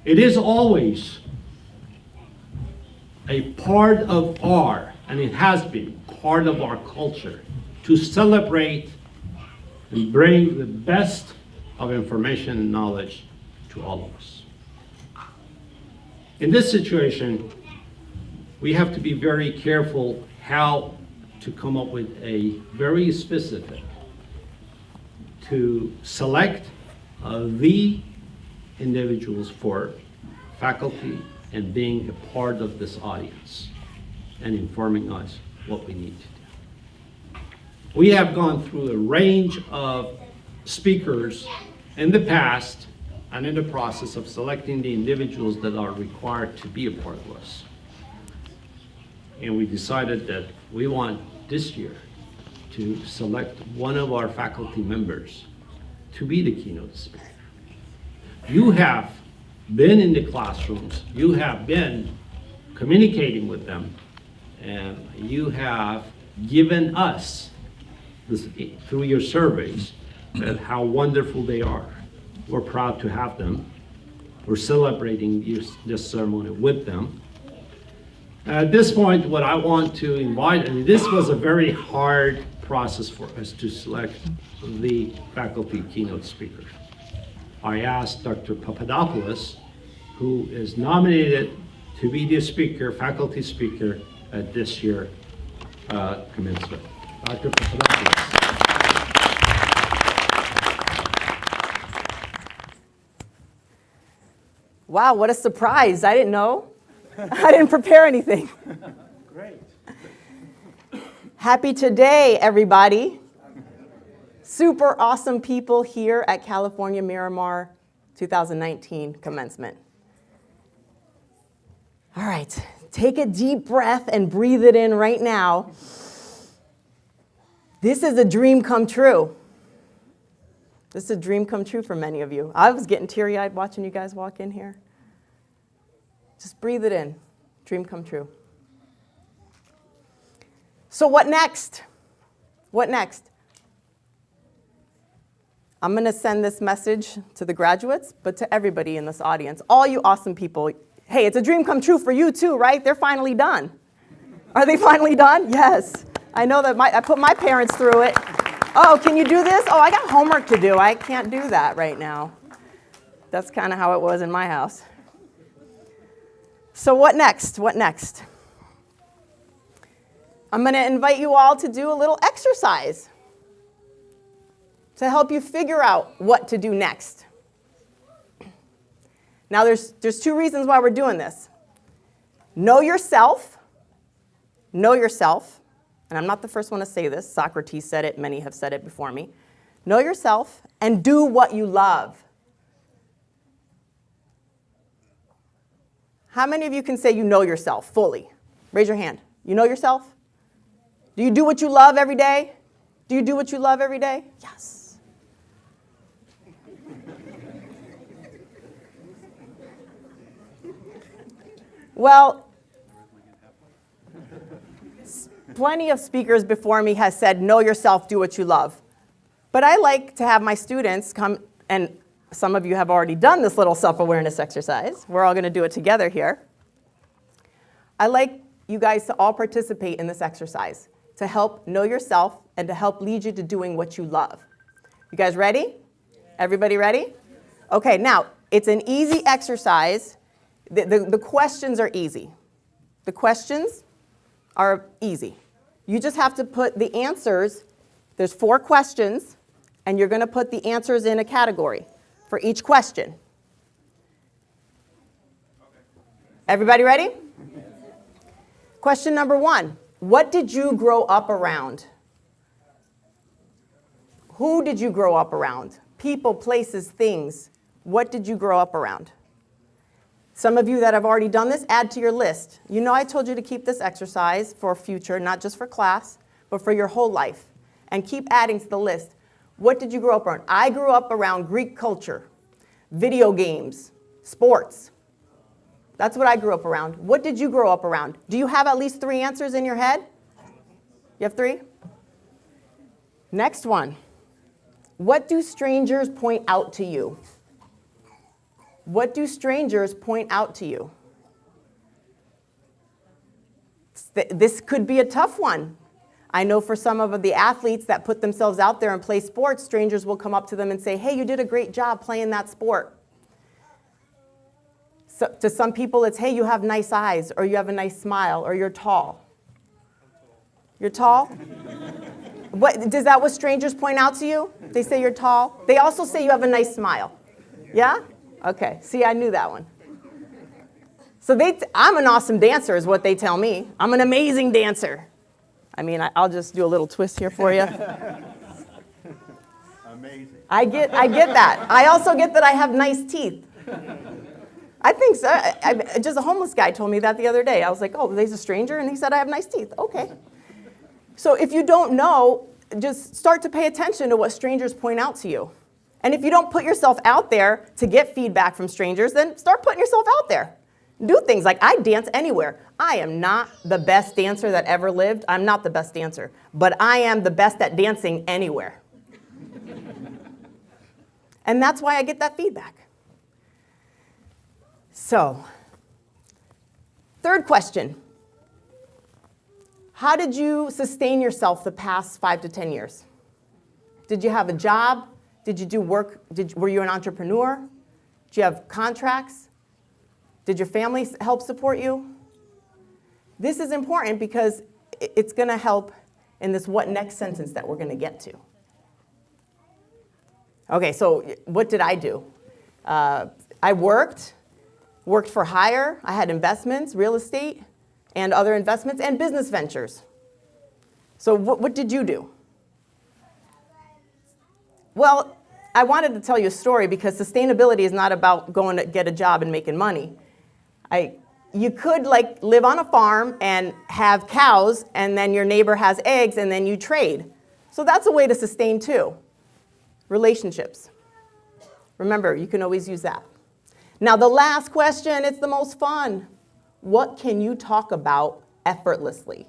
It is always a part of and it has been part of our culture, to celebrate and bring the best of information and knowledge to all of us. In this situation, we have to be very careful how to come up with a very specific, to select the individuals for faculty and being a part of this audience and informing us what we need to do. We have gone through a range of speakers in the past and in the process of selecting the individuals that are required to be a part of us. And we decided that we want this year to select one of our faculty members to be the keynote speaker. You have been in the classrooms, you have been communicating with them, and you have given us, through your surveys, that how wonderful they are. We're proud to have them. We're celebrating this ceremony with them. At this point, what I want to invite, and this was a very hard process for us to select the faculty keynote speaker. I asked Dr. Papadopoulos, who is nominated to be the speaker, faculty speaker at this year's commencement. Dr. Papadopoulos. Wow, what a surprise. I didn't know. I didn't prepare anything. Great. Happy today, everybody. Super awesome people here at California Miramar 2019 commencement. All right, take a deep breath and breathe it in right now. This is a dream come true. This is a dream come true for many of you. I was getting teary-eyed watching you guys walk in here. Just breathe it in. Dream come true. So what next? What next? I'm going to send this message to the graduates, but to everybody in this audience, all you awesome people. Hey, it's a dream come true for you too, right? They're finally done. Are they finally done? Yes. I know that I put my parents through it. Oh, can you do this? Oh, I got homework to do. I can't do that right now. That's kind of how it was in my house. So what next? What next? I'm going to invite you all to do a little exercise to help you figure out what to do next. Now, there's two reasons why we're doing this. Know yourself. Know yourself. And I'm not the first one to say this. Socrates said it. Many have said it before me. Know yourself and do what you love. How many of you can say you know yourself fully? Raise your hand. You know yourself? Do you do what you love every day? Do you do what you love every day? Yes. Well, plenty of speakers before me has said, know yourself, do what you love. But I like to have my students come, and some of you have already done this little self-awareness exercise. We're all going to do it together here. I like you guys to all participate in this exercise to help know yourself and to help lead you to doing what you love. You guys ready? Everybody ready? Okay, now, it's an easy exercise. The questions are easy. The questions are easy. You just have to put the answers. There's 4 questions, and you're going to put the answers in a category for each question. Everybody ready? Question number 1. What did you grow up around? Who did you grow up around? People, places, things. What did you grow up around? Some of you that have already done this, add to your list. You know I told you to keep this exercise for future, not just for class, but for your whole life. And keep adding to the list. What did you grow up around? I grew up around Greek culture, video games, sports. That's what I grew up around. What did you grow up around? Do you have at least 3 answers in your head? You have 3? Next one. What do strangers point out to you? What do strangers point out to you? This could be a tough one. I know for some of the athletes that put themselves out there and play sports, strangers will come up to them and say, hey, you did a great job playing that sport. So, to some people, it's, hey, you have nice eyes, or you have a nice smile, or you're tall. You're tall? Is that what strangers point out to you? They say you're tall? They also say you have a nice smile. Yeah? Okay. See, I knew that one. So I'm an awesome dancer is what they tell me. I'm an amazing dancer. I mean, I'll just do a little twist here for you. Amazing. I get that. I also get that I have nice teeth. I think so. Just a homeless guy told me that the other day. I was like, oh, he's a stranger, and he said I have nice teeth. Okay. So if you don't know, just start to pay attention to what strangers point out to you. And if you don't put yourself out there to get feedback from strangers, then start putting yourself out there. Do things like I dance anywhere. I am not the best dancer that ever lived. I'm not the best dancer. But I am the best at dancing anywhere. And that's why I get that feedback. So, third question. How did you sustain yourself the past 5 to 10 years? Did you have a job? Did you do work? Were you an entrepreneur? Did you have contracts? Did your family help support you? This is important because it's going to help in this what next sentence that we're going to get to. Okay, so what did I do? I worked for hire. I had investments, real estate, and other investments, and business ventures. So what did you do? Well, I wanted to tell you a story because sustainability is not about going to get a job and making money. You could live on a farm and have cows, and then your neighbor has eggs, and then you trade. So that's a way to sustain too. Relationships. Remember, you can always use that. Now the last question, it's the most fun. What can you talk about effortlessly?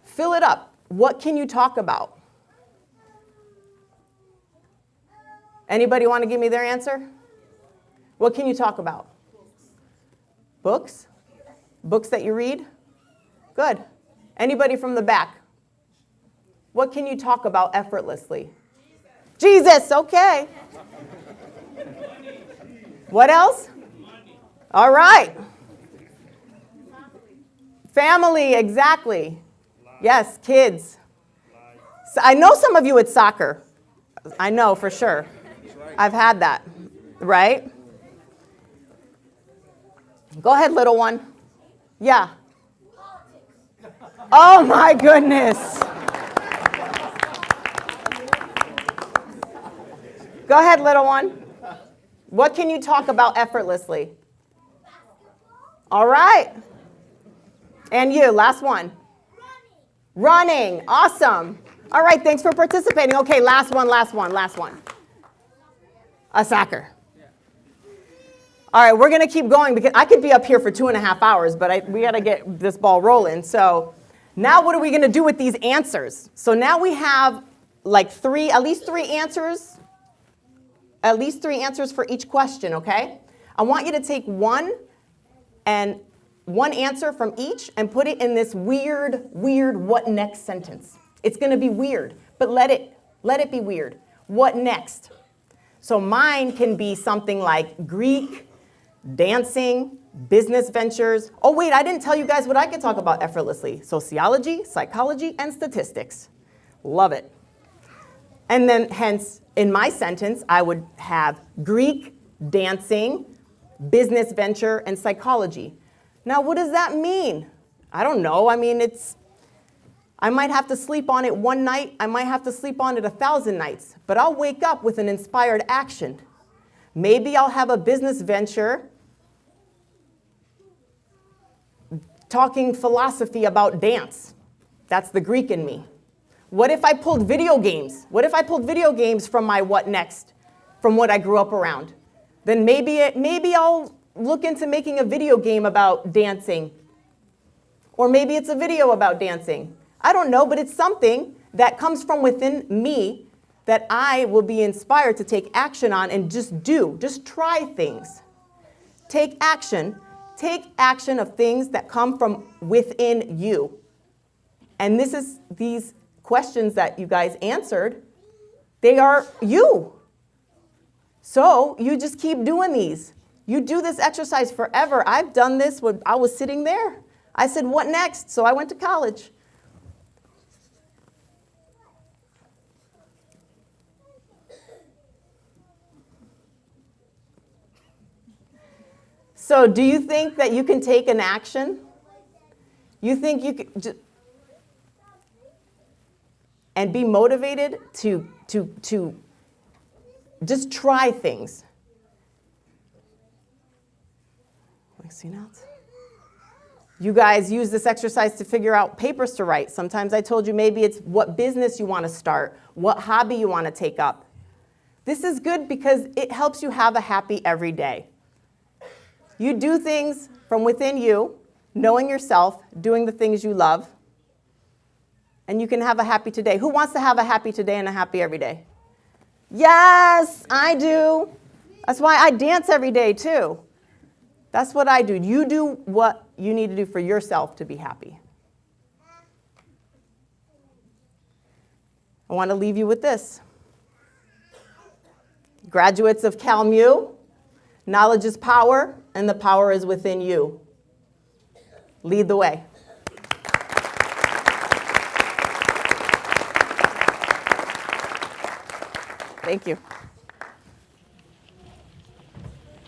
Fill it up. What can you talk about? Anybody want to give me their answer? What can you talk about? Books? Books that you read? Good. Anybody from the back? What can you talk about effortlessly? Jesus, okay. What else? All right. Family, exactly. Yes, kids. So I know some of you it's soccer. I know for sure. I've had that, right? Go ahead, little one. Yeah. Oh my goodness. Go ahead, little one. What can you talk about effortlessly? All right. And you, last one. Running. Awesome. All right, thanks for participating. Okay, last one. Soccer. All right, we're going to keep going because I could be up here for 2.5 hours, but we got to get this ball rolling. So now what are we going to do with these answers? So now we have at least three answers for each question, okay? I want you to take one answer from each and put it in this weird what next sentence. It's going to be weird, but let it be weird. What next? So mine can be something like Greek, dancing, business ventures. Oh, wait, I didn't tell you guys what I could talk about effortlessly. Sociology, psychology, and statistics. Love it. And then, hence, in my sentence, I would have Greek, dancing, business venture, and psychology. Now, what does that mean? I don't know. I mean, I might have to sleep on it one night. I might have to sleep on it 1,000 nights. But I'll wake up with an inspired action. Maybe I'll have a business venture talking philosophy about dance. That's the Greek in me. What if I pulled video games? What if I pulled video games from my what next, from what I grew up around? Then maybe I'll look into making a video game about dancing. Or maybe it's a video about dancing. I don't know, but it's something that comes from within me that I will be inspired to take action on and just try things. Take action of things that come from within you. And these questions that you guys answered, they are you. So you just keep doing these. You do this exercise forever. I've done this when I was sitting there. I said, what next? So I went to college. So do you think that you can take an action? You think you could and be motivated to just try things? You guys use this exercise to figure out papers to write. Sometimes I told you maybe it's what business you want to start, what hobby you want to take up. This is good because it helps you have a happy every day. You do things from within you, knowing yourself, doing the things you love, and you can have a happy today. Who wants to have a happy today and a happy every day? Yes, I do. That's why I dance every day too. That's what I do. You do what you need to do for yourself to be happy. I want to leave you with this. Graduates of CalMU, knowledge is power, and the power is within you. Lead the way. Thank you.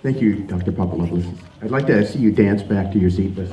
Thank you, Dr. Papadopoulos. I'd like to see you dance back to your seat, please.